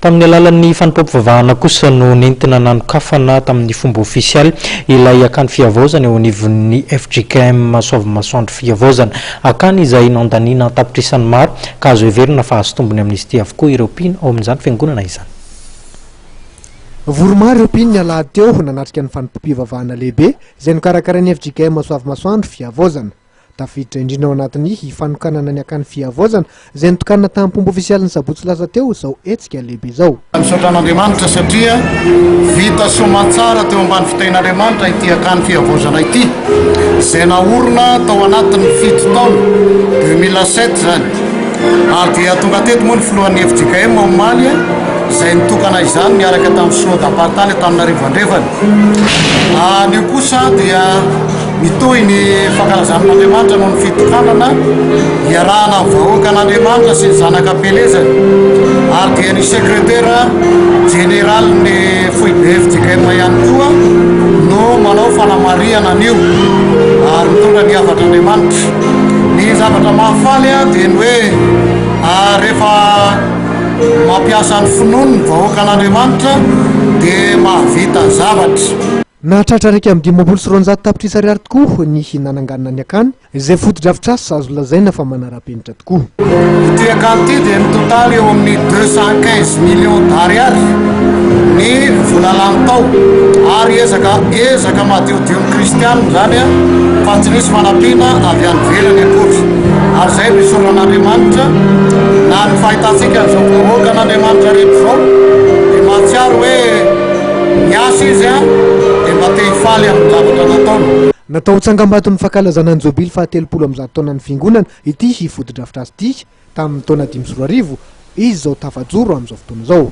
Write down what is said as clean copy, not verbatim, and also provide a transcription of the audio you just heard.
Tamin'ny alalan'ny fanampam-pivavahana kosa no nentina nanokafana tamin'ny fomba ofisialy ilay akany Fiavozana eo anivon'ny Fjkm Soavimasoandro Fiavozana akany izay nandaniana tapitrisany maro ka azo heverina fa azo tombony amin'izy ity avokoa ireo mpino ao amin'izany fiangonana izany. Voromaro ireo mpino ny alahady teo nanatrika ny fanampam-pivavahana lehibe izay nokarakarain'ny Fjkm Soavimasoandro Fiavozana. Tafiditra indrindra ao anatin'ny fanokanana ny akany Fiavozana izay nitokanana tamin'ny pomba ofisialy ny sabotsy lasa teo izao hetsika lehibe izao. Misaotran'Andriamanitra satria vita soamantsara teo ambany fitain'Andriamanitra ity akany Fiavozana ity izay naorina tao anatin'ny fito taona 2007 zany. Ary dia tonga teto moa ny filohan'ny Fjkm omaly izay nitokana izany miaraka tamin'ny sodapartany tamin'Arivo Andrefana. Anio kosa dia mitohy ny fankalazan'Andriamanitra noho ny fitokanana iarahana amin'ny vahoaka an'Andriamanitra sy ny zanak'ampelezany. Ary dia ny sekretera generaly Fjkm ihany koa no manao fanamariana anio ary mitondra ny havatr'Andriamanitra. Ny zavatra mahafaly dia ny hoe rehefa mampiasa ny finono ny vahoaka an'Andriamanitra dia mahavita zavatra. Nahatratra raika amin'ny 520 tapitrisa ariary tokoa ny hinananganina ny akany izay foto-drafitrasa azo lazaina fa manara-penitra tokoa. Ity akany ity dia ny totaly eo amin'ny 215 millions d'ariary ny vola lany tao ary ezaka mahadiodio ny kristianina zany fa tsy nisy manampiana avy any velany akory. Ary izay misoran'Andriamanitra na ny fahitantsika n'izao vahoaka an'Andriamanitra rehetra izao dia mahatsiaro hoe miasa izy dia mba te hifaly amin'ny zavatra nataony. Natao tsangam-baton'ny fankalazana ny jobily faha-telopolo amby 100 taonan'ny fiangonana ity foto-drafitrasa ity tamin'ny taona 2024 izy izao tafajoro amin'izao fotoana izao.